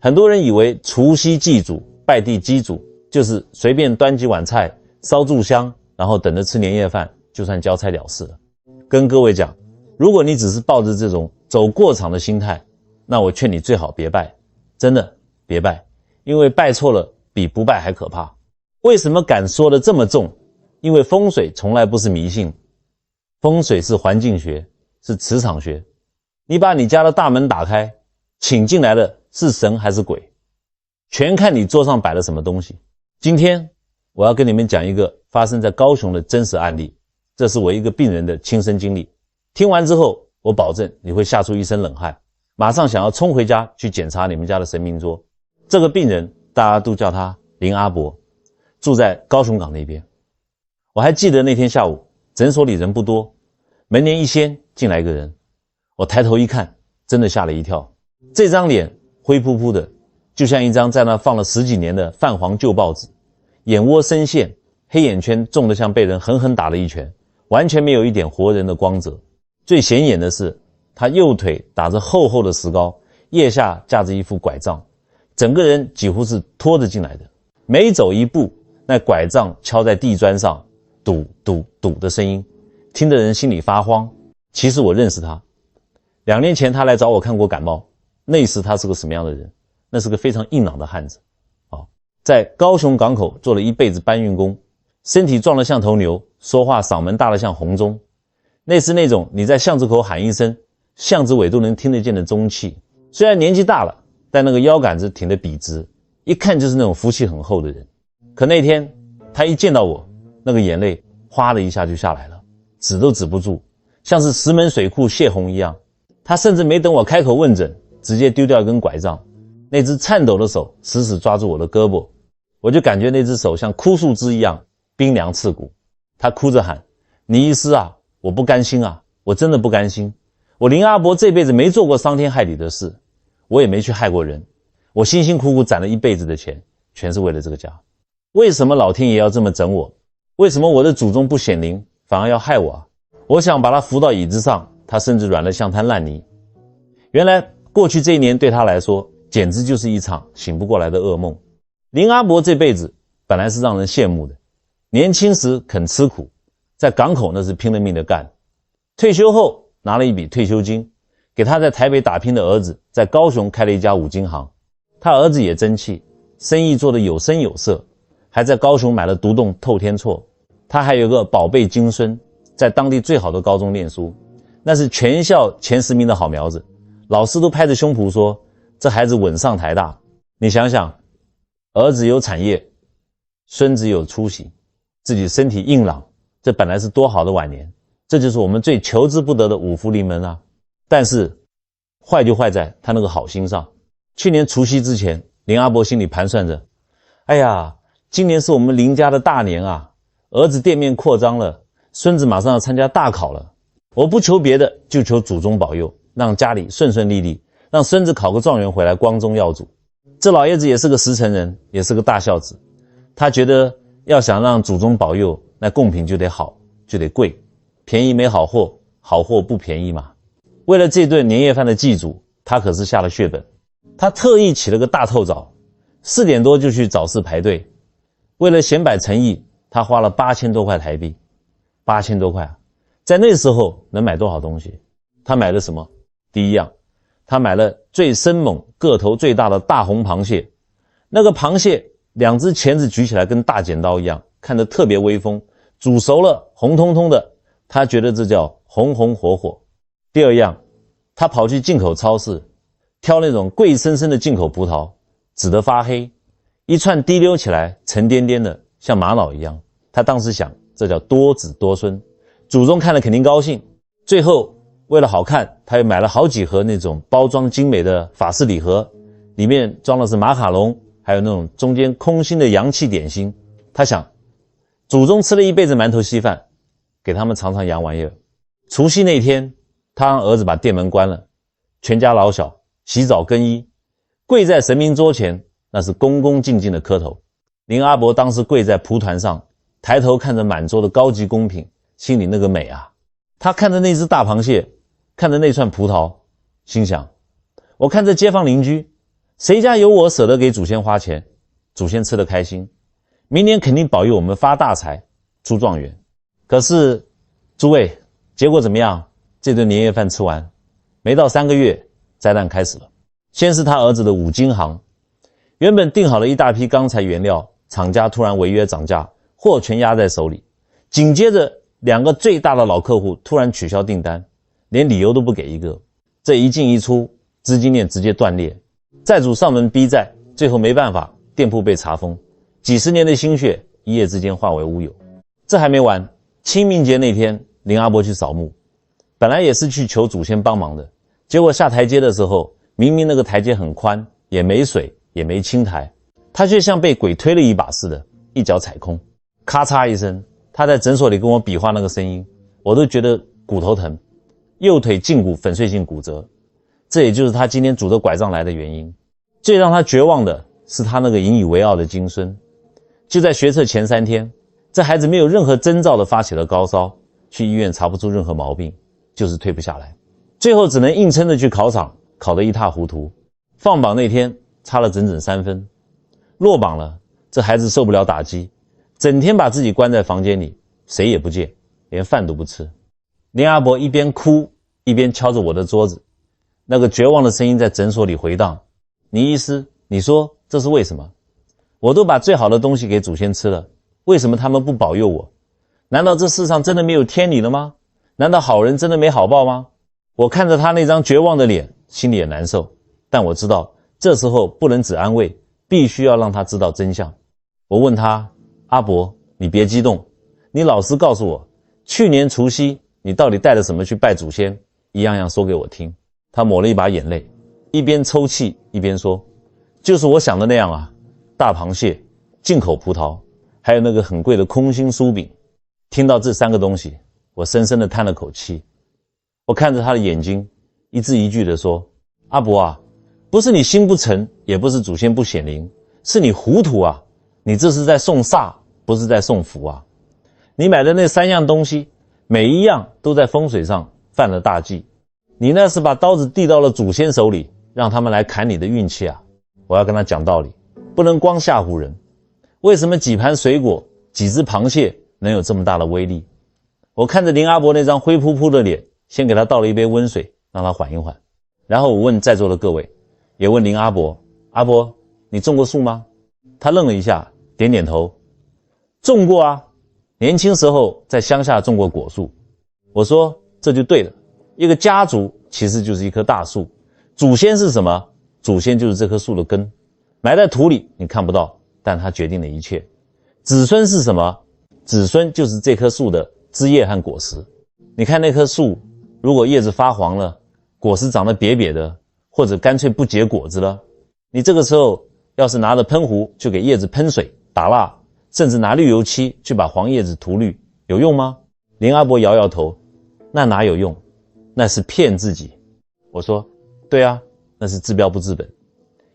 很多人以为除夕祭祖、拜地基祖就是随便端几碗菜、烧炷香，然后等着吃年夜饭，就算交差了事了。跟各位讲，如果你只是抱着这种走过场的心态，那我劝你最好别拜，真的别拜，因为拜错了比不拜还可怕。为什么敢说的这么重？因为风水从来不是迷信，风水是环境学，是磁场学。你把你家的大门打开，请进来的是神还是鬼，全看你桌上摆了什么东西。今天我要跟你们讲一个发生在高雄的真实案例，这是我一个病人的亲身经历。听完之后，我保证你会吓出一身冷汗，马上想要冲回家去检查你们家的神明桌。这个病人大家都叫他林阿伯，住在高雄港那边。我还记得那天下午，诊所里人不多，门帘一掀，进来一个人。我抬头一看，真的吓了一跳。这张脸灰扑扑的，就像一张在那放了10几年的泛黄旧报纸，眼窝深陷，黑眼圈重得像被人狠狠打了一拳，完全没有一点活人的光泽。最显眼的是，他右腿打着厚厚的石膏，腋下架着一副拐杖，整个人几乎是拖着进来的。每走一步，那拐杖敲在地砖上，嘟嘟嘟的声音，听得人心里发慌。其实我认识他，2年前他来找我看过感冒，那时他是个什么样的人？那是个非常硬朗的汉子。在高雄港口做了一辈子搬运工，身体壮得像头牛，说话嗓门大得像洪钟。那是那种你在巷子口喊一声，巷子尾都能听得见的中气。虽然年纪大了，但那个腰杆子挺得笔直，一看就是那种福气很厚的人。可那天他一见到我，那个眼泪哗的一下就下来了，止都止不住，像是石门水库泄洪一样。他甚至没等我开口问诊，直接丢掉一根拐杖，那只颤抖的手死死抓住我的胳膊，我就感觉那只手像枯树枝一样冰凉刺骨。他哭着喊：倪医师啊，我不甘心啊，我真的不甘心。我林阿伯这辈子没做过伤天害理的事，我也没去害过人，我辛辛苦苦攒了一辈子的钱，全是为了这个家。为什么老天爷要这么整我？为什么我的祖宗不显灵，反而要害我啊？我想把他扶到椅子上，他甚至软得像滩烂泥。原来过去这一年对他来说，简直就是一场醒不过来的噩梦。林阿伯这辈子本来是让人羡慕的，年轻时肯吃苦，在港口那是拼了命的干，退休后拿了一笔退休金，给他在台北打拼的儿子在高雄开了一家五金行。他儿子也争气，生意做得有声有色，还在高雄买了独栋透天厝。他还有个宝贝金孙，在当地最好的高中念书，那是全校前10名的好苗子，老师都拍着胸脯说这孩子稳上台大。你想想，儿子有产业，孙子有出息，自己身体硬朗，这本来是多好的晚年，这就是我们最求之不得的五福临门啊。但是坏就坏在他那个好心上。去年除夕之前，林阿伯心里盘算着，哎呀，今年是我们林家的大年啊，儿子店面扩张了，孙子马上要参加大考了，我不求别的，就求祖宗保佑，让家里顺顺利利，让孙子考个状元回来光宗耀祖。这老爷子也是个实诚人，也是个大孝子，他觉得要想让祖宗保佑，那贡品就得好，就得贵，便宜没好货，好货不便宜嘛。为了这顿年夜饭的祭祖，他可是下了血本。他特意起了个大透早，4点多就去早市排队。为了显摆诚意，他花了8000多块台币。8000多块啊，在那时候能买多少东西？他买了什么？第一样，他买了最生猛、个头最大的大红螃蟹。那个螃蟹2只钳子举起来跟大剪刀一样，看得特别威风，煮熟了红彤彤的，他觉得这叫红红火火。第二样，他跑去进口超市挑那种贵生生的进口葡萄，紫得发黑，一串滴溜起来沉甸甸的，像玛瑙一样。他当时想，这叫多子多孙，祖宗看了肯定高兴。最后为了好看，他又买了好几盒那种包装精美的法式礼盒，里面装的是马卡龙，还有那种中间空心的洋气点心。他想，祖宗吃了一辈子馒头稀饭，给他们尝尝洋玩意儿。除夕那天，他让儿子把店门关了，全家老小洗澡更衣，跪在神明桌前，那是恭恭敬敬的磕头。林阿伯当时跪在蒲团上，抬头看着满桌的高级贡品，心里那个美啊。他看着那只大螃蟹，看着那串葡萄，心想，我看这街坊邻居谁家有我舍得给祖先花钱，祖先吃得开心，明年肯定保佑我们发大财，出状元。可是诸位，结果怎么样？这顿年夜饭吃完，没到3个月，灾难开始了。先是他儿子的五金行，原本订好了一大批钢材原料，厂家突然违约涨价，货全压在手里。紧接着2个最大的老客户突然取消订单，连理由都不给一个。这一进一出，资金链直接断裂，债主上门逼债，最后没办法，店铺被查封，几十年的心血一夜之间化为乌有。这还没完，清明节那天，林阿伯去扫墓，本来也是去求祖先帮忙的，结果下台阶的时候，明明那个台阶很宽，也没水，也没青苔，他却像被鬼推了一把似的，一脚踩空，咔嚓一声，他在诊所里跟我比划那个声音，我都觉得骨头疼，右腿胫骨粉碎性骨折，这也就是他今天拄着拐杖来的原因。最让他绝望的是他那个引以为傲的金孙，就在学测前3天，这孩子没有任何征兆的发起了高烧，去医院查不出任何毛病，就是退不下来，最后只能硬撑着去考场，考得一塌糊涂。放榜那天差了整整3分，落榜了，这孩子受不了打击，整天把自己关在房间里，谁也不见，连饭都不吃。林阿伯一边哭一边敲着我的桌子，那个绝望的声音在诊所里回荡。倪医师，你说这是为什么？我都把最好的东西给祖先吃了，为什么他们不保佑我？难道这世上真的没有天理了吗？难道好人真的没好报吗？我看着他那张绝望的脸，心里也难受，但我知道这时候不能只安慰，必须要让他知道真相。我问他，阿伯，你别激动，你老实告诉我，去年除夕你到底带了什么去拜祖先，一样样说给我听。他抹了一把眼泪，一边抽泣一边说，就是我想的那样啊，大螃蟹、进口葡萄，还有那个很贵的空心酥饼。听到这3个东西，我深深地叹了口气。我看着他的眼睛，一字一句地说，阿伯啊，不是你心不诚，也不是祖先不显灵，是你糊涂啊，你这是在送煞，不是在送福啊。你买的那3样东西，每一样都在风水上犯了大忌，你那是把刀子递到了祖先手里，让他们来砍你的运气啊。我要跟他讲道理，不能光吓唬人。为什么几盘水果、几只螃蟹能有这么大的威力？我看着林阿伯那张灰扑扑的脸，先给他倒了一杯温水，让他缓一缓。然后我问在座的各位，也问林阿伯，阿伯，你种过树吗？他愣了一下，点点头，种过啊，年轻时候在乡下种过果树。我说这就对了，一个家族其实就是一棵大树，祖先是什么？祖先就是这棵树的根，埋在土里你看不到，但它决定了一切。子孙是什么？子孙就是这棵树的枝叶和果实。你看那棵树，如果叶子发黄了，果实长得瘪瘪的，或者干脆不结果子了，你这个时候要是拿着喷壶去给叶子喷水打蜡，甚至拿绿油漆去把黄叶子涂绿，有用吗？林阿伯摇摇头，那哪有用，那是骗自己。我说对啊，那是治标不治本。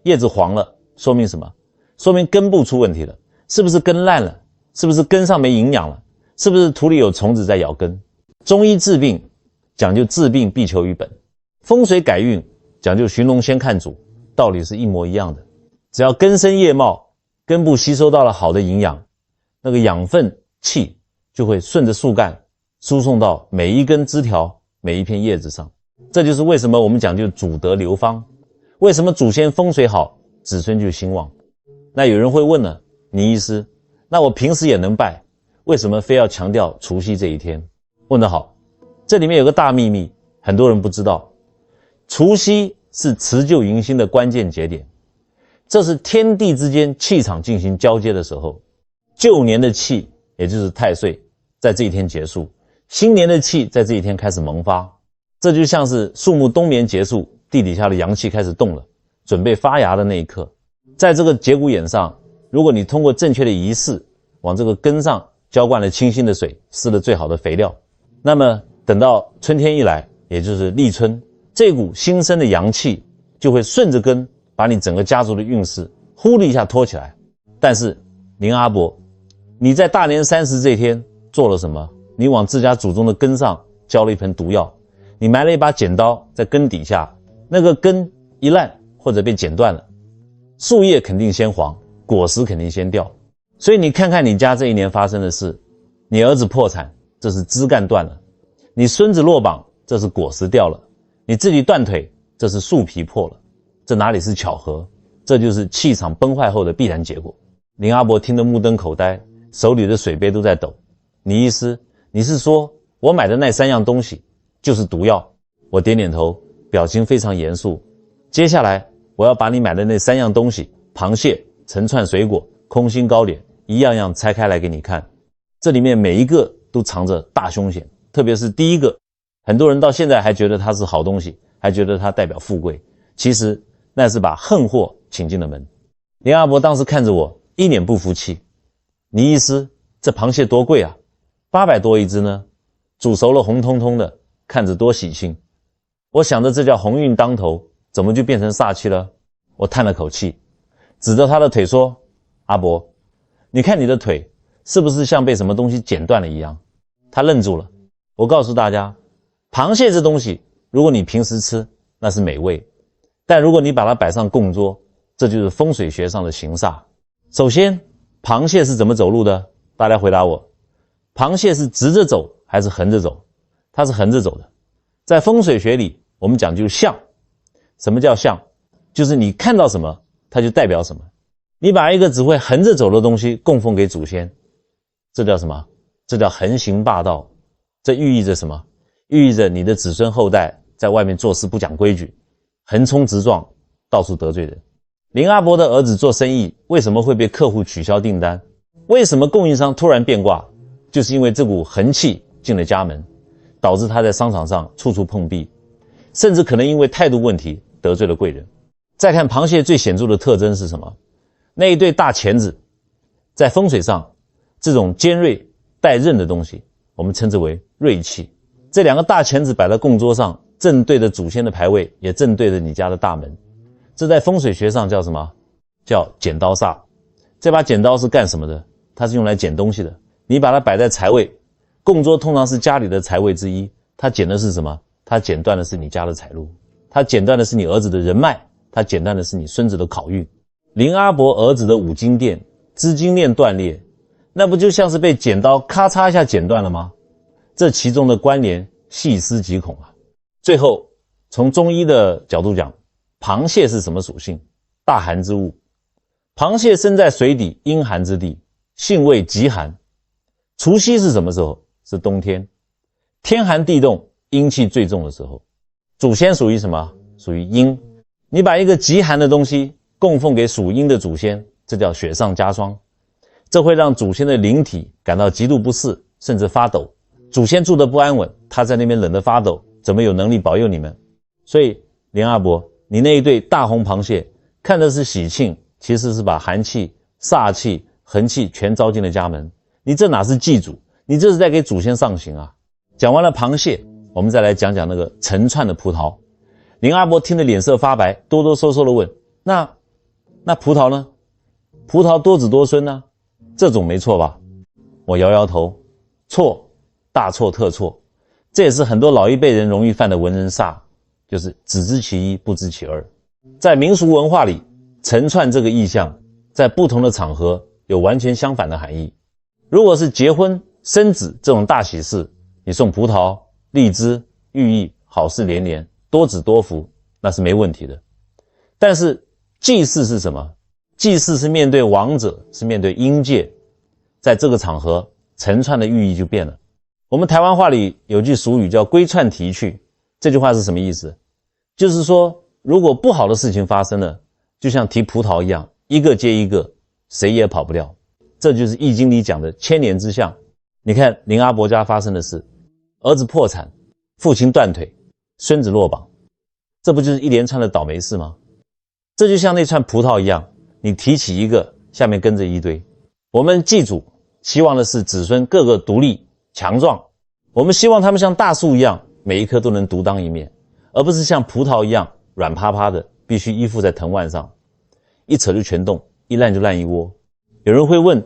叶子黄了说明什么？说明根部出问题了，是不是根烂了？是不是根上没营养了？是不是土里有虫子在咬根？中医治病讲究治病必求于本，风水改运讲究寻龙先看主，道理是一模一样的。只要根生叶茂，根部吸收到了好的营养，那个养分气就会顺着树干输送到每一根枝条、每一片叶子上。这就是为什么我们讲究祖德流芳，为什么祖先风水好，子孙就兴旺。那有人会问了，倪医师，那我平时也能拜，为什么非要强调除夕这一天？问得好，这里面有个大秘密，很多人不知道。除夕是辞旧迎新的关键节点，这是天地之间气场进行交接的时候，旧年的气也就是太岁在这一天结束，新年的气在这一天开始萌发。这就像是树木冬眠结束，地底下的阳气开始动了，准备发芽的那一刻。在这个节骨眼上，如果你通过正确的仪式往这个根上浇灌了清新的水，施了最好的肥料，那么等到春天一来，也就是立春，这股新生的阳气就会顺着根把你整个家族的运势呼的一下拖起来。但是林阿伯，你在大年30这天做了什么？你往自家祖宗的根上浇了一盆毒药，你埋了一把剪刀在根底下，那个根一烂或者被剪断了，树叶肯定先黄，果实肯定先掉。所以你看看你家这一年发生的事，你儿子破产，这是枝干断了；你孙子落榜，这是果实掉了；你自己断腿，这是树皮破了。这哪里是巧合？这就是气场崩坏后的必然结果。林阿伯听得目瞪口呆，手里的水杯都在抖。倪医师，你是说我买的那3样东西就是毒药？我点点头，表情非常严肃。接下来我要把你买的那3样东西，螃蟹、成串水果、空心糕点，一样样拆开来给你看。这里面每一个都藏着大凶险，特别是第一个，很多人到现在还觉得它是好东西，还觉得它代表富贵，其实那是把横祸请进了门。林阿伯当时看着我，一脸不服气。倪医师，这螃蟹多贵啊，800多一只呢，煮熟了红彤彤的，看着多喜庆。我想着这叫鸿运当头，怎么就变成煞气了？我叹了口气，指着他的腿说，阿伯，你看你的腿是不是像被什么东西剪断了一样？他愣住了。我告诉大家，螃蟹这东西，如果你平时吃，那是美味，但如果你把它摆上供桌，这就是风水学上的行煞。首先，螃蟹是怎么走路的？大家回答我。螃蟹是直着走还是横着走？它是横着走的。在风水学里，我们讲究象。什么叫象？就是你看到什么，它就代表什么。你把一个只会横着走的东西供奉给祖先，这叫什么？这叫横行霸道。这寓意着什么？寓意着你的子孙后代在外面做事不讲规矩，横冲直撞，到处得罪人。林阿伯的儿子做生意为什么会被客户取消订单？为什么供应商突然变卦？就是因为这股横气进了家门，导致他在商场上处处碰壁，甚至可能因为态度问题得罪了贵人。再看螃蟹最显著的特征是什么？那一对大钳子，在风水上，这种尖锐带刃的东西，我们称之为锐气。这2个大钳子摆在供桌上，正对着祖先的牌位，也正对着你家的大门。这在风水学上叫什么？叫剪刀煞。这把剪刀是干什么的？它是用来剪东西的。你把它摆在财位，供桌通常是家里的财位之一，它剪的是什么？它剪断的是你家的财路，它剪断的是你儿子的人脉，它剪断的是你孙子的考运。林阿伯儿子的五金店资金链断裂，那不就像是被剪刀咔嚓一下剪断了吗？这其中的关联细思极恐啊。最后，从中医的角度讲，螃蟹是什么属性？大寒之物。螃蟹生在水底阴寒之地，性味极寒。除夕是什么时候？是冬天，天寒地冻，阴气最重的时候。祖先属于什么？属于阴。你把一个极寒的东西供奉给属阴的祖先，这叫雪上加霜，这会让祖先的灵体感到极度不适，甚至发抖。祖先住得不安稳，他在那边冷得发抖，怎么有能力保佑你们？所以林阿伯，你那一对大红螃蟹看的是喜庆，其实是把寒气、煞气、横气全招进了家门。你这哪是祭祖，你这是在给祖先上刑啊。讲完了螃蟹，我们再来讲讲那个成串的葡萄。林阿伯听得脸色发白，哆哆嗦嗦地问，那葡萄呢？葡萄多子多孙呢？这种没错吧？我摇摇头，错，大错特错。这也是很多老一辈人容易犯的文人煞，就是只知其一，不知其二。在民俗文化里，成串这个意象在不同的场合有完全相反的含义。如果是结婚、生子这种大喜事，你送葡萄、荔枝，寓意好事连连，多子多福，那是没问题的。但是祭祀是什么？祭祀是面对亡者，是面对阴界，在这个场合，成串的寓意就变了。我们台湾话里有句俗语叫规串提去，这句话是什么意思？就是说，如果不好的事情发生了，就像提葡萄一样，一个接一个，谁也跑不了。这就是易经里讲的千年之象。你看林阿伯家发生的事，儿子破产，父亲断腿，孙子落榜，这不就是一连串的倒霉事吗？这就像那串葡萄一样，你提起一个，下面跟着一堆。我们祭祖希望的是子孙个个独立强壮，我们希望他们像大树一样，每一棵都能独当一面，而不是像葡萄一样软趴趴的，必须依附在藤蔓上，一扯就全动，一烂就烂一窝。有人会问，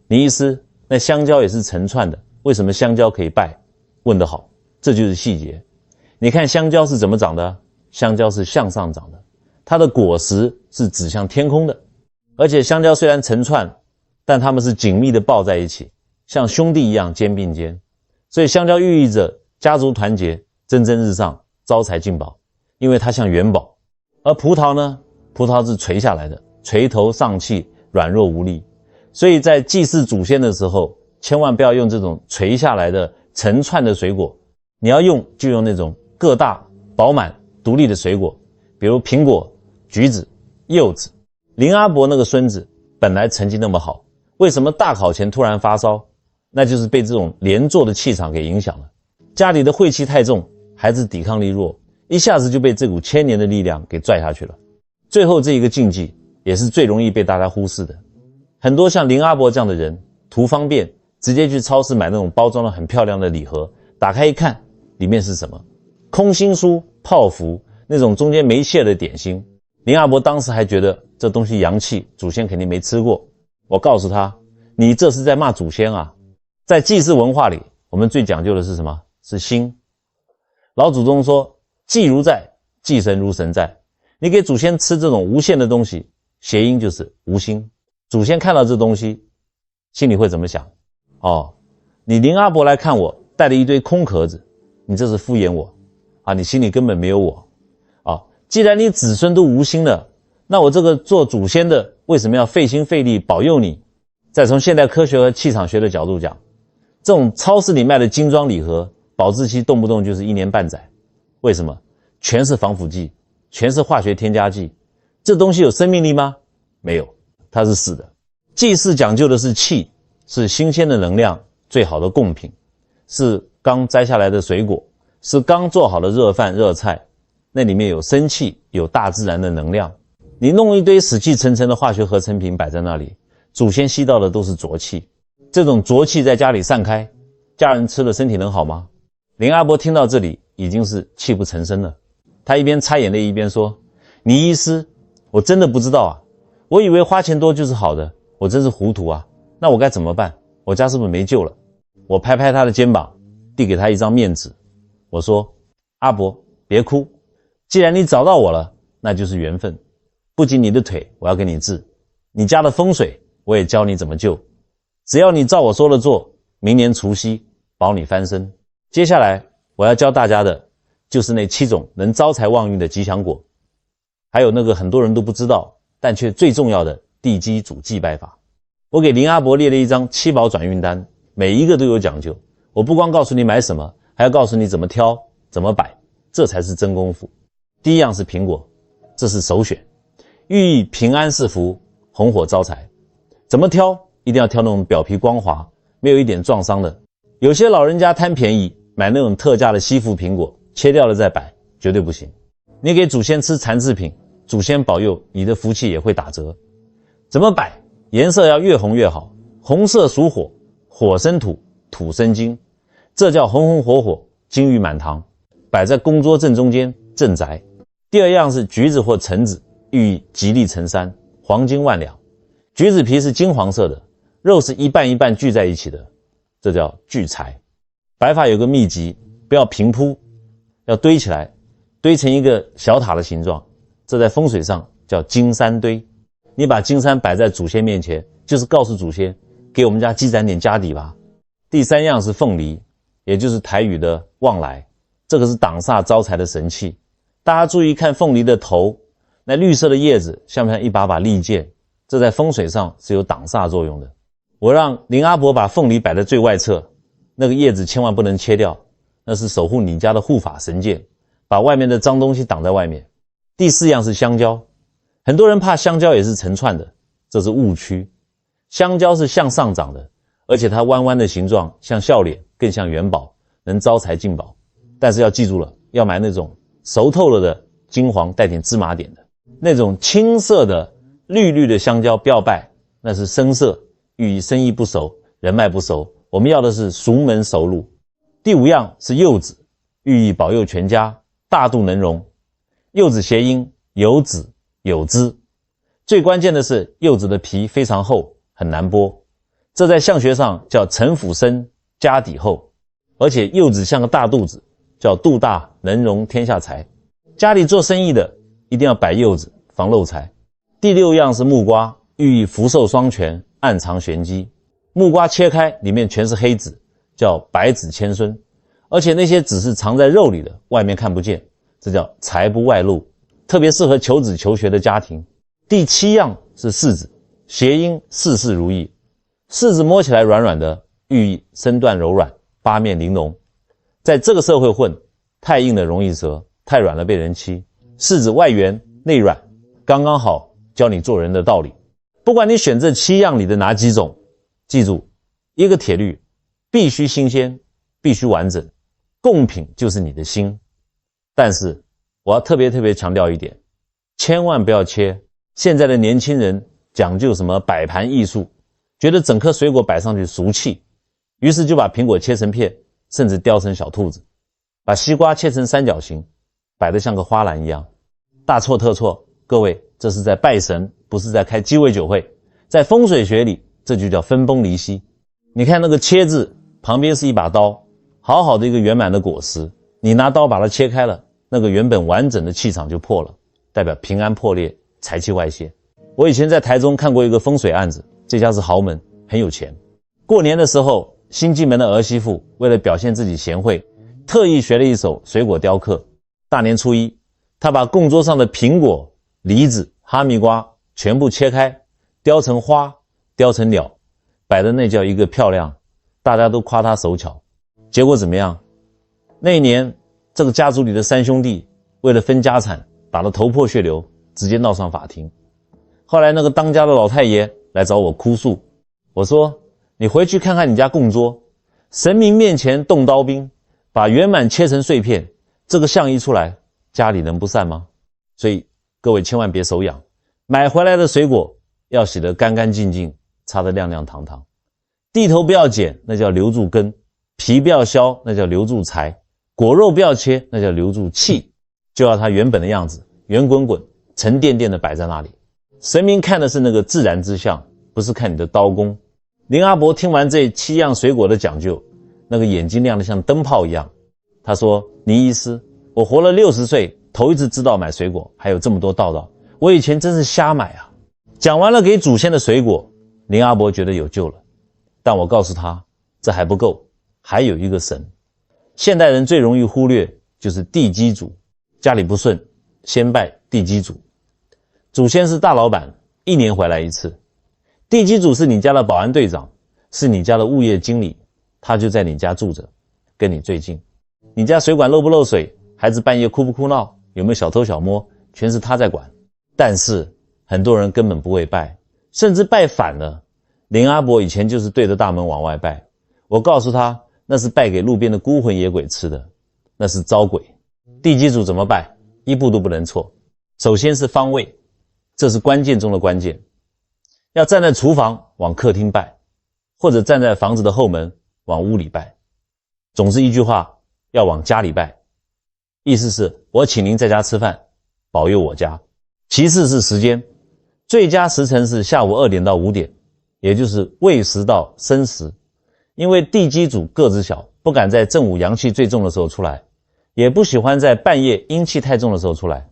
倪医师，那香蕉也是成串的，为什么香蕉可以拜？问得好，这就是细节。你看香蕉是怎么长的？香蕉是向上长的，它的果实是指向天空的。而且香蕉虽然成串，但它们是紧密的抱在一起，像兄弟一样肩并肩。所以香蕉寓意着家族团结，蒸蒸日上，招财进宝，因为它像元宝。而葡萄呢，葡萄是垂下来的，垂头丧气，软弱无力。所以在祭祀祖先的时候，千万不要用这种垂下来的成串的水果，你要用就用那种个大饱满独立的水果，比如苹果、橘子、柚子。林阿伯那个孙子本来成绩那么好，为什么大考前突然发烧？那就是被这种连坐的气场给影响了。家里的晦气太重，孩子抵抗力弱，一下子就被这股千年的力量给拽下去了。最后这一个禁忌也是最容易被大家忽视的。很多像林阿伯这样的人图方便，直接去超市买那种包装的很漂亮的礼盒，打开一看里面是什么？空心酥、泡芙，那种中间没馅的点心。林阿伯当时还觉得这东西洋气，祖先肯定没吃过。我告诉他，你这是在骂祖先啊。在祭祀文化里，我们最讲究的是什么？是心。老祖宗说，祭如在，祭神如神在。你给祖先吃这种无限的东西，谐音就是无心。祖先看到这东西，心里会怎么想？哦，你林阿伯来看我，带了一堆空壳子，你这是敷衍我啊！你心里根本没有我啊！既然你子孙都无心了，那我这个做祖先的为什么要费心费力保佑你？再从现代科学和气场学的角度讲，这种超市里卖的精装礼盒，保质期动不动就是1年半载，为什么？全是防腐剂，全是化学添加剂，这东西有生命力吗？没有，它是死的。祭祀讲究的是气，是新鲜的能量，最好的贡品，是刚摘下来的水果，是刚做好的热饭热菜，那里面有生气，有大自然的能量。你弄一堆死气沉沉的化学合成品摆在那里，祖先吸到的都是浊气，这种浊气在家里散开，家人吃了身体能好吗？林阿伯听到这里已经是泣不成声了，他一边擦眼泪一边说，倪医师，我真的不知道啊，我以为花钱多就是好的，我真是糊涂啊，那我该怎么办？我家是不是没救了？我拍拍他的肩膀，递给他一张面纸，我说，阿伯别哭，既然你找到我了，那就是缘分，不仅你的腿我要给你治，你家的风水我也教你怎么救，只要你照我说的做，明年除夕保你翻身。接下来我要教大家的就是那7种能招财旺运的吉祥果，还有那个很多人都不知道但却最重要的地基主祭拜法。我给林阿伯列了一张7宝转运单，每一个都有讲究，我不光告诉你买什么，还要告诉你怎么挑怎么摆，这才是真功夫。第一样是苹果，这是首选，寓意平安是福，红火招财。怎么挑？一定要挑那种表皮光滑，没有一点撞伤的。有些老人家贪便宜，买那种特价的西福苹果，切掉了再摆，绝对不行。你给祖先吃残制品，祖先保佑你的福气也会打折。怎么摆？颜色要越红越好，红色属火，火生土，土生金，这叫红红火火，金玉满堂，摆在供桌正中间，镇宅。第二样是橘子或橙子，寓意吉利成山，黄金万两。橘子皮是金黄色的，肉是一半一半聚在一起的，这叫聚财。摆法有个秘籍，不要平铺，要堆起来，堆成一个小塔的形状，这在风水上叫金山堆。你把金山摆在祖先面前，就是告诉祖先，给我们家积攒点家底吧。第三样是凤梨，也就是台语的旺来，这个是挡煞招财的神器。大家注意看凤梨的头，那绿色的叶子像不像一把把利剑？这在风水上是有挡煞作用的。我让林阿伯把凤梨摆在最外侧，那个叶子千万不能切掉，那是守护你家的护法神剑，把外面的脏东西挡在外面。第四样是香蕉，很多人怕香蕉也是成串的，这是误区。香蕉是向上长的，而且它弯弯的形状像笑脸，更像元宝，能招财进宝。但是要记住了，要买那种熟透了的金黄带点芝麻点的，那种青色的绿绿的香蕉不要拜，那是生色，寓意生意不熟，人脉不熟。我们要的是熟门熟路。第五样是柚子，寓意保佑全家，大度能容。柚子谐音有籽有汁，最关键的是柚子的皮非常厚，很难剥，这在相学上叫城府深，家底厚。而且柚子像个大肚子，叫肚大能容天下财。家里做生意的一定要摆柚子，防漏财。第6样是木瓜，寓意福寿双全，暗藏玄机。木瓜切开，里面全是黑籽，叫百子千孙，而且那些籽是藏在肉里的，外面看不见，这叫财不外露，特别适合求子求学的家庭。第7样是柿子，谐音事事如意。柿子摸起来软软的，寓意身段柔软，八面玲珑。在这个社会混，太硬了容易折，太软了被人欺。柿子外圆内软，刚刚好教你做人的道理。不管你选这7样里的哪几种，记住一个铁律，必须新鲜，必须完整，贡品就是你的心。但是我要特别强调一点，千万不要切。现在的年轻人讲究什么摆盘艺术，觉得整颗水果摆上去俗气，于是就把苹果切成片，甚至雕成小兔子，把西瓜切成三角形，摆得像个花篮一样。大错特错，各位，这是在拜神，不是在开鸡尾酒会。在风水学里，这就叫分崩离析。你看那个切字旁边是一把刀，好好的一个圆满的果实，你拿刀把它切开了，那个原本完整的气场就破了，代表平安破裂，财气外泄。我以前在台中看过一个风水案子，这家是豪门，很有钱。过年的时候，新进门的儿媳妇为了表现自己贤惠，特意学了一手水果雕刻。大年初一，她把供桌上的苹果、梨子、哈密瓜全部切开，雕成花，雕成鸟，摆的那叫一个漂亮，大家都夸她手巧。结果怎么样？那一年这个家族里的3兄弟为了分家产，打得头破血流，直接闹上法庭。后来那个当家的老太爷来找我哭诉，我说你回去看看你家供桌，神明面前动刀兵，把圆满切成碎片，这个相一出来，家里能不散吗？所以各位千万别手痒，买回来的水果要洗得干干净净，擦得亮亮堂堂，蒂头不要剪，那叫留住根；皮不要削，那叫留住财；果肉不要切，那叫留住气。就要它原本的样子，圆滚滚沉甸甸的摆在那里。神明看的是那个自然之相，不是看你的刀工。林阿伯听完这7样水果的讲究，那个眼睛亮得像灯泡一样。他说，倪医师，我活了60岁，头一次知道买水果还有这么多道道，我以前真是瞎买啊。讲完了给祖先的水果，林阿伯觉得有救了。但我告诉他，这还不够，还有一个神。现代人最容易忽略就是地基主，家里不顺，先拜地基主。祖先是大老板，1年回来一次。地基主是你家的保安队长，是你家的物业经理，他就在你家住着，跟你最近。你家水管漏不漏水，孩子半夜哭不哭闹，有没有小偷小摸，全是他在管。但是很多人根本不会拜，甚至拜反了。林阿伯以前就是对着大门往外拜，我告诉他，那是拜给路边的孤魂野鬼吃的，那是招鬼。地基主怎么拜？一步都不能错。首先是方位，这是关键中的关键。要站在厨房往客厅拜，或者站在房子的后门往屋里拜。总之一句话，要往家里拜。意思是我请您在家吃饭，保佑我家。其次是时间，最佳时辰是下午2点到5点，也就是未时到申时。因为地基主个子小，不敢在正午阳气最重的时候出来，也不喜欢在半夜阴气太重的时候出来。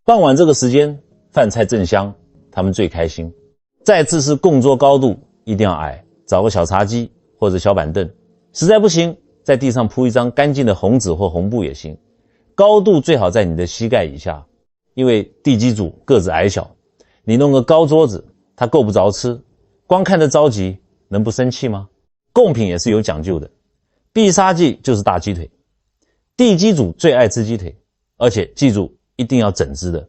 傍晚这个时间饭菜正香，他们最开心。再次是供桌高度一定要矮，找个小茶几或者小板凳，实在不行在地上铺一张干净的红纸或红布也行，高度最好在你的膝盖以下。因为地基主个子矮小，你弄个高桌子他够不着吃，光看着着急能不生气吗？贡品也是有讲究的，必杀技就是大鸡腿。地基主最爱吃鸡腿，而且记住一定要整只的，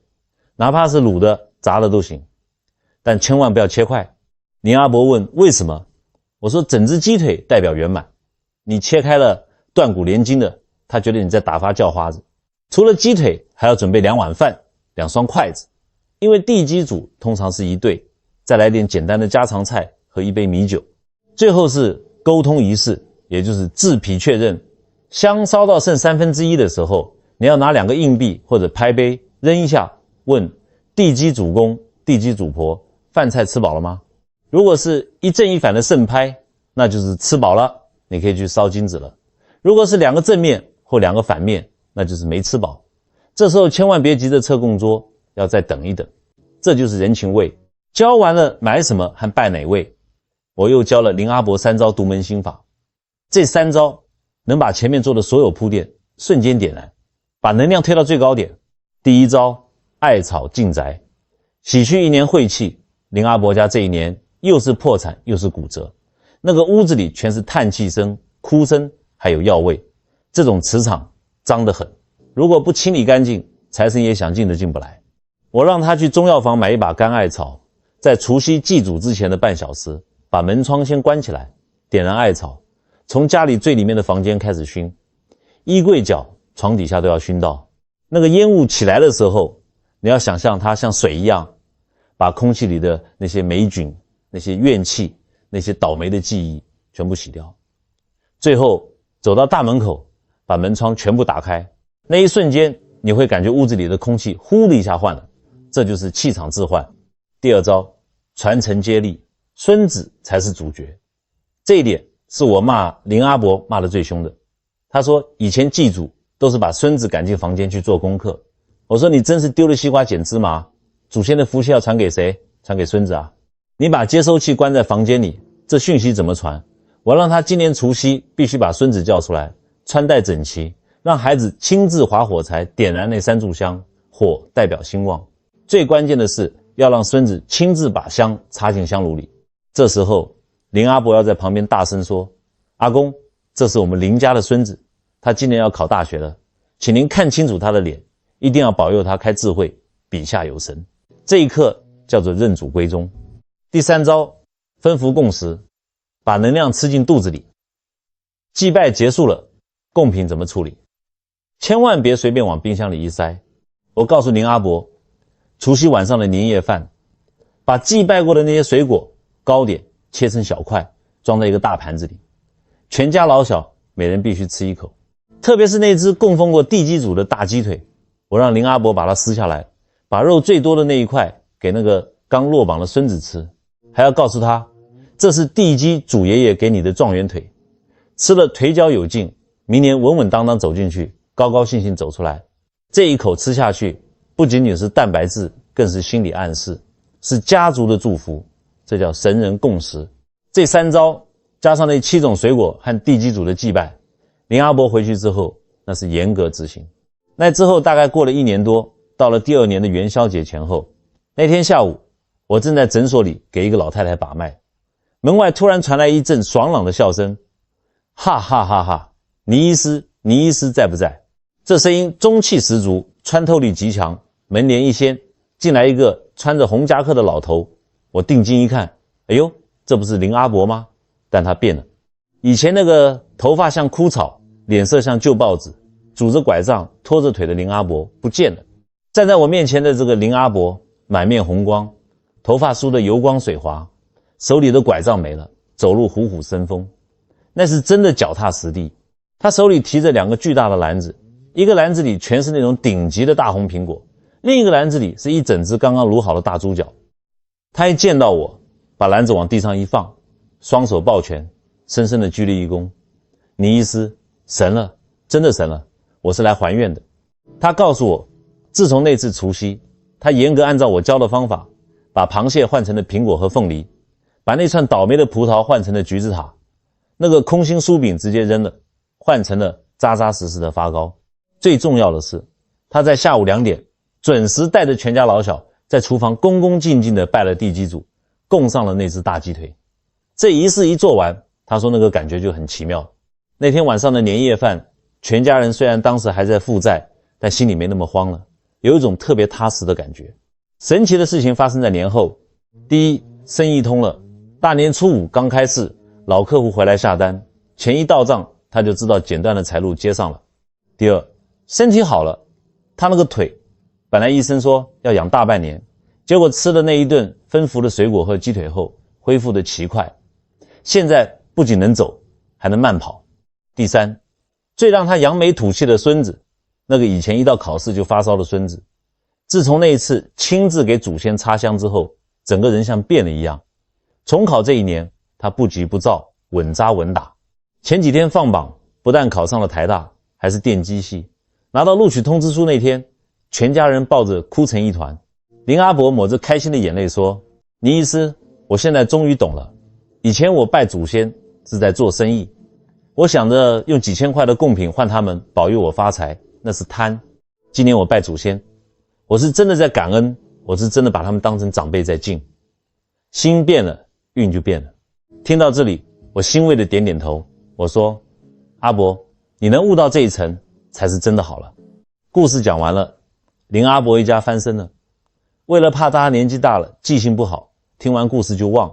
哪怕是卤的炸的都行，但千万不要切块。林阿伯问为什么，我说整只鸡腿代表圆满，你切开了断骨连筋的，他觉得你在打发叫花子。除了鸡腿还要准备2碗饭2双筷子，因为地基主通常是一对，再来点简单的家常菜和1杯米酒。最后是沟通仪式，也就是制皮确认。香烧到剩1/3的时候，你要拿2个硬币或者拍杯扔一下，问地基主公地基主婆，饭菜吃饱了吗？如果是一正一反的盛拍，那就是吃饱了，你可以去烧金子了。如果是2个正面或2个反面，那就是没吃饱。这时候千万别急着撤供桌，要再等一等。这就是人情味。教完了买什么和拜哪位，我又教了林阿伯3招独门心法。这3招能把前面做的所有铺垫瞬间点燃，把能量推到最高点。第一招，艾草进宅，洗去1年晦气。林阿伯家这一年又是破产又是骨折，那个屋子里全是叹气声、哭声，还有药味，这种磁场脏得很，如果不清理干净，财神爷想进都进不来。我让他去中药房买一把干艾草，在除夕祭祖之前的半小时，把门窗先关起来，点燃艾草，从家里最里面的房间开始熏，衣柜角、床底下都要熏到。那个烟雾起来的时候，你要想象它像水一样，把空气里的那些霉菌、那些怨气、那些倒霉的记忆全部洗掉。最后走到大门口，把门窗全部打开，那一瞬间你会感觉屋子里的空气呼的一下换了，这就是气场置换。第二招，传承接力，孙子才是主角。这一点是我骂林阿伯骂得最凶的。他说以前祭祖都是把孙子赶进房间去做功课。我说你真是丢了西瓜捡芝麻，祖先的福气要传给谁？传给孙子啊。你把接收器关在房间里，这讯息怎么传？我让他今年除夕必须把孙子叫出来，穿戴整齐，让孩子亲自划火柴，点燃那3炷香，火代表兴旺。最关键的是要让孙子亲自把香插进香炉里。这时候林阿伯要在旁边大声说，阿公，这是我们林家的孙子，他今年要考大学了，请您看清楚他的脸，一定要保佑他开智慧，笔下有神。这一刻叫做认祖归宗。第3招，分福供食，把能量吃进肚子里。祭拜结束了，贡品怎么处理？千万别随便往冰箱里一塞。我告诉林阿伯，除夕晚上的年夜饭，把祭拜过的那些水果、糕点切成小块，装在一个大盘子里，全家老小每人必须吃1口。特别是那只供奉过地基主的大鸡腿，我让林阿伯把它撕下来，把肉最多的那一块给那个刚落榜的孙子吃，还要告诉他，这是地基主爷爷给你的状元腿，吃了腿脚有劲，明年稳稳当当走进去，高高兴兴走出来。这一口吃下去，不仅仅是蛋白质，更是心理暗示，是家族的祝福，这叫神人共食。这3招加上那7种水果和地基主的祭拜，林阿伯回去之后那是严格执行。那之后大概过了1年多，到了第2年的元宵节前后，那天下午我正在诊所里给一个老太太把脉，门外突然传来一阵爽朗的笑声，哈哈哈哈，倪医师在不在？这声音中气十足，穿透力极强，门帘一掀，进来一个穿着红夹克的老头。我定睛一看，哎呦，这不是林阿伯吗？但他变了，以前那个头发像枯草，脸色像旧报纸，拄着拐杖拖着腿的林阿伯不见了。站在我面前的这个林阿伯满面红光，头发梳得油光水滑，手里的拐杖没了，走路虎虎生风，那是真的脚踏实地。他手里提着2个巨大的篮子，一个篮子里全是那种顶级的大红苹果，另一个篮子里是一整只刚刚卤好的大猪脚。他一见到我，把篮子往地上一放，双手抱拳，深深地鞠了一躬。倪医师，神了，真的神了，我是来还愿的。他告诉我，自从那次除夕，他严格按照我教的方法，把螃蟹换成了苹果和凤梨，把那串倒霉的葡萄换成了橘子塔，那个空心酥饼直接扔了，换成了扎扎实实的发糕。最重要的是，他在下午2点准时带着全家老小在厨房恭恭敬敬地拜了地基主，供上了那只大鸡腿。这仪式一做完，他说那个感觉就很奇妙。那天晚上的年夜饭，全家人虽然当时还在负债，但心里没那么慌了，有一种特别踏实的感觉。神奇的事情发生在年后。第一，生意通了，大年初5刚开市，老客户回来下单，钱一到账，他就知道简单的财路接上了。第二，身体好了，他那个腿本来医生说要养大半年，结果吃了那一顿丰富的水果和鸡腿后，恢复得奇快，现在不仅能走，还能慢跑。第三，最让他扬眉吐气的孙子，那个以前一到考试就发烧的孙子，自从那一次亲自给祖先插香之后，整个人像变了一样。重考这一年，他不急不躁，稳扎稳打。前几天放榜，不但考上了台大，还是电机系。拿到录取通知书那天，全家人抱着哭成一团。林阿伯抹着开心的眼泪说，倪医师，我现在终于懂了，以前我拜祖先是在做生意，我想着用几千块的贡品换他们保佑我发财，那是贪。今年我拜祖先，我是真的在感恩，我是真的把他们当成长辈在敬。心变了，运就变了。听到这里，我欣慰的点点头，我说，阿伯，你能悟到这一层才是真的好了。故事讲完了，林阿伯一家翻身了。为了怕大家年纪大了记性不好，听完故事就忘，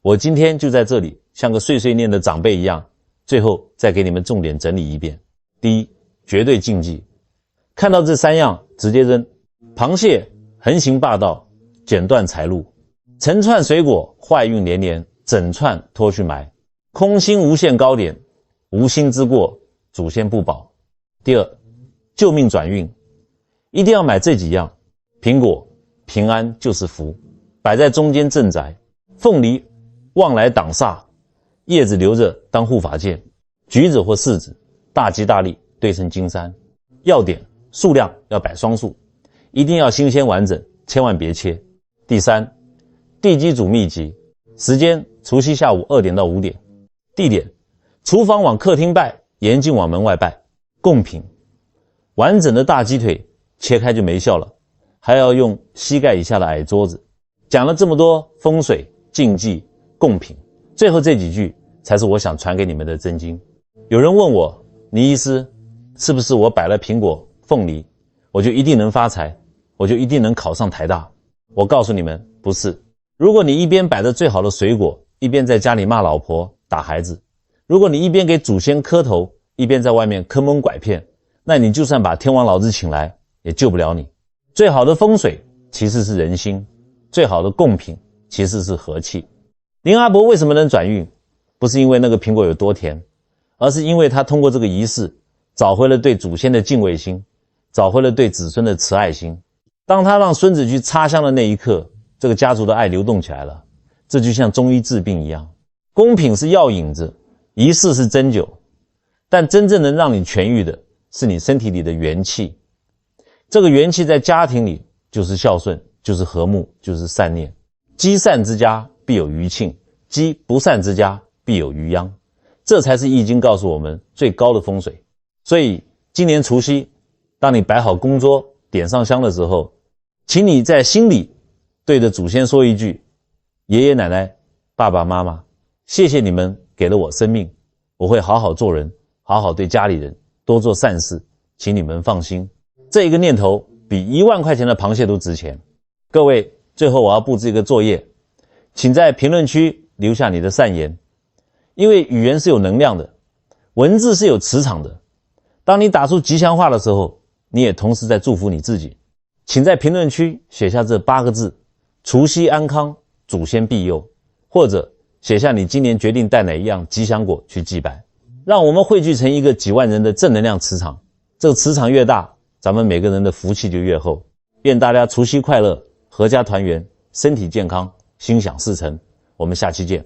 我今天就在这里像个碎碎念的长辈一样，最后再给你们重点整理一遍。第一，绝对禁忌，看到这3样直接扔。螃蟹横行霸道，剪断财路；成串水果坏运连连，整串拖去埋。空心无限糕点，无心之过祖先不保。第二，救命转运，一定要买这几样：苹果平安就是福，摆在中间镇宅；凤梨旺来挡煞，叶子留着当护法剑；橘子或柿子大吉大利，对称金山。要点，数量要摆双数，一定要新鲜完整，千万别切。第三，地基主秘籍，时间除夕下午2点到5点，地点厨房往客厅拜，严禁往门外拜。贡品，完整的大鸡腿切开就没效了，还要用膝盖以下的矮桌子。讲了这么多风水禁忌贡品，最后这几句才是我想传给你们的真经。有人问我，倪医师，是不是我摆了苹果凤梨我就一定能发财，我就一定能考上台大？我告诉你们，不是。如果你一边摆着最好的水果，一边在家里骂老婆打孩子，如果你一边给祖先磕头，一边在外面坑蒙拐骗，那你就算把天王老子请来也救不了你。最好的风水其实是人心，最好的贡品其实是和气。林阿伯为什么能转运？不是因为那个苹果有多甜，而是因为他通过这个仪式找回了对祖先的敬畏心，找回了对子孙的慈爱心。当他让孙子去插香的那一刻，这个家族的爱流动起来了。这就像中医治病一样，贡品是药引子，仪式是针灸，但真正能让你痊愈的是你身体里的元气。这个元气在家庭里就是孝顺，就是和睦，就是善念。积善之家必有余庆，积不善之家必有余殃。这才是易经告诉我们最高的风水。所以今年除夕，当你摆好供桌点上香的时候，请你在心里对着祖先说一句，爷爷奶奶爸爸妈妈，谢谢你们给了我生命，我会好好做人，好好对家里人，多做善事，请你们放心。这一个念头比1万块钱的螃蟹都值钱。各位，最后我要布置一个作业，请在评论区留下你的善言。因为语言是有能量的，文字是有磁场的，当你打出吉祥话的时候，你也同时在祝福你自己。请在评论区写下这8个字，除夕安康，祖先庇佑，或者写下你今年决定带哪一样吉祥果去祭拜，让我们汇聚成一个几万人的正能量磁场。这个磁场越大，咱们每个人的福气就越厚。愿大家除夕快乐，阖家团圆，身体健康，心想事成。我们下期见。